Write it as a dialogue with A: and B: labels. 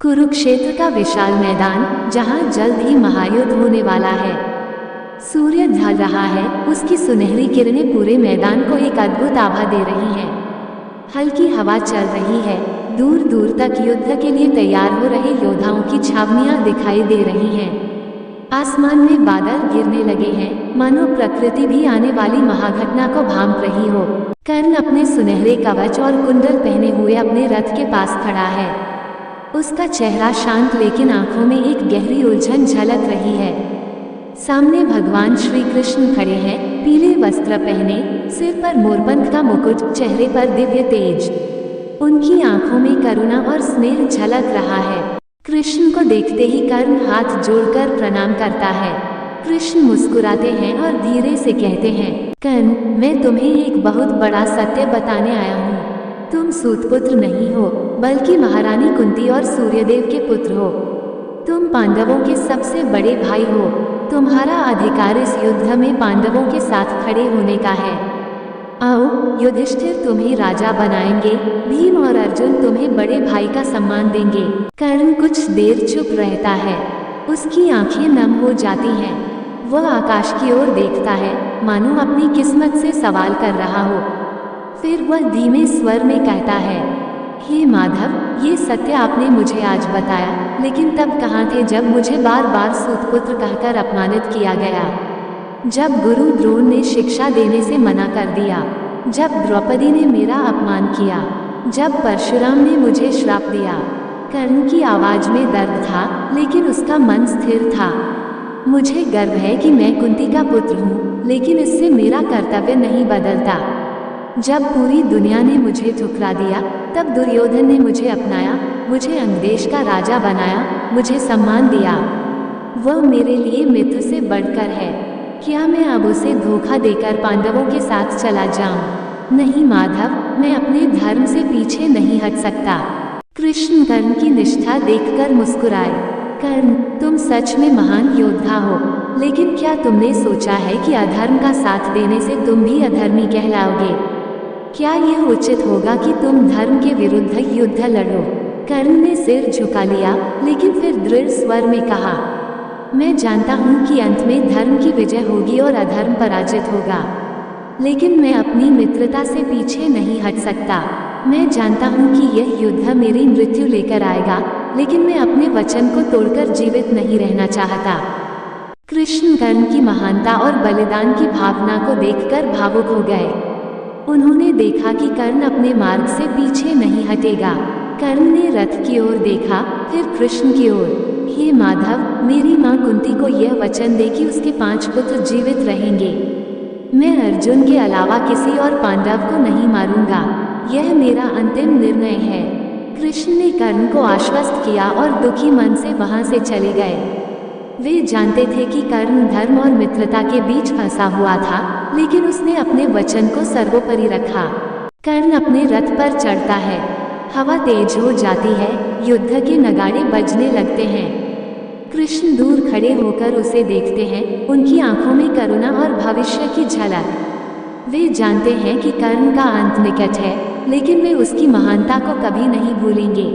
A: कुरुक्षेत्र का विशाल मैदान, जहां जल्द ही महायुद्ध होने वाला है। सूर्य ढल रहा है, उसकी सुनहरी किरणें पूरे मैदान को एक अद्भुत आभा दे रही हैं। हल्की हवा चल रही है, दूर दूर तक युद्ध के लिए तैयार हो रहे योद्धाओं की छावनियां दिखाई दे रही हैं। आसमान में बादल गिरने लगे हैं, मानो प्रकृति भी आने वाली महाघटना को भांप रही हो। कर्ण अपने सुनहरे कवच और कुंडल पहने हुए अपने रथ के पास खड़ा है। उसका चेहरा शांत, लेकिन आंखों में एक गहरी उलझन झलक रही है। सामने भगवान श्री कृष्ण खड़े हैं, पीले वस्त्र पहने, सिर पर मोरपंख का मुकुट, चेहरे पर दिव्य तेज। उनकी आंखों में करुणा और स्नेह झलक रहा है। कृष्ण को देखते ही कर्ण हाथ जोड़कर प्रणाम करता है। कृष्ण मुस्कुराते हैं और धीरे से कहते हैं, कर्ण, मैं तुम्हें एक बहुत बड़ा सत्य बताने आया हूँ। तुम सूतपुत्र नहीं हो, बल्कि महारानी कुंती और सूर्यदेव के पुत्र हो। तुम पांडवों के सबसे बड़े भाई हो। तुम्हारा अधिकार इस युद्ध में पांडवों के साथ खड़े होने का है। आओ, युधिष्ठिर तुम्हें राजा बनाएंगे, भीम और अर्जुन तुम्हें बड़े भाई का सम्मान देंगे। कर्ण कुछ देर चुप रहता है, उसकी आंखें नम हो जाती हैं। वह आकाश की ओर देखता है, मानो अपनी किस्मत से सवाल कर रहा हो। फिर वह धीमे स्वर में कहता है, हे माधव, ये सत्य आपने मुझे आज बताया, लेकिन तब कहाँ थे जब मुझे बार बार सूतपुत्र कहकर अपमानित किया गया? जब गुरु द्रोण ने शिक्षा देने से मना कर दिया, जब द्रौपदी ने मेरा अपमान किया, जब परशुराम ने मुझे श्राप दिया। कर्ण की आवाज में दर्द था, लेकिन उसका मन स्थिर था। मुझे गर्व है कि मैं कुंती का पुत्र हूँ, लेकिन इससे मेरा कर्तव्य नहीं बदलता। जब पूरी दुनिया ने मुझे ठुकरा दिया, तब दुर्योधन ने मुझे अपनाया, मुझे अंगदेश का राजा बनाया, मुझे सम्मान दिया। वह मेरे लिए मित्र से बढ़कर है। क्या मैं अब उसे धोखा देकर पांडवों के साथ चला जाऊं? नहीं माधव, मैं अपने धर्म से पीछे नहीं हट सकता। कृष्ण कर्ण की निष्ठा देखकर मुस्कुराए। कर्ण, तुम सच में महान योद्धा हो, लेकिन क्या तुमने सोचा है कि अधर्म का साथ देने से तुम भी अधर्मी कहलाओगे? क्या यह उचित होगा कि तुम धर्म के विरुद्ध युद्ध लड़ो? कर्ण ने सिर झुका लिया, लेकिन फिर दृढ़ स्वर में कहा, मैं जानता हूँ कि अंत में धर्म की विजय होगी और अधर्म पराजित होगा, लेकिन मैं अपनी मित्रता से पीछे नहीं हट सकता। मैं जानता हूँ कि यह युद्ध मेरी मृत्यु लेकर आएगा, लेकिन मैं अपने वचन को तोड़कर जीवित नहीं रहना चाहता। कृष्ण कर्ण की महानता और बलिदान की भावना को देखकर भावुक हो गए। उन्होंने देखा कि कर्ण अपने मार्ग से पीछे नहीं हटेगा। कर्ण ने रथ की ओर देखा, फिर कृष्ण की ओर। हे माधव, मेरी माँ कुंती को यह वचन दे कि उसके 5 पुत्र जीवित रहेंगे। मैं अर्जुन के अलावा किसी और पांडव को नहीं मारूंगा। यह मेरा अंतिम निर्णय है। कृष्ण ने कर्ण को आश्वस्त किया और दुखी मन से वहां से चले गए। वे जानते थे कि कर्ण धर्म और मित्रता के बीच फंसा हुआ था, लेकिन उसने अपने वचन को सर्वोपरि रखा। कर्ण अपने रथ पर चढ़ता है, हवा तेज हो जाती है, युद्ध के नगाड़े बजने लगते हैं। कृष्ण दूर खड़े होकर उसे देखते हैं, उनकी आंखों में करुणा और भविष्य की झलक। वे जानते हैं कि कर्ण का अंत निकट है, लेकिन वे उसकी महानता को कभी नहीं भूलेंगे।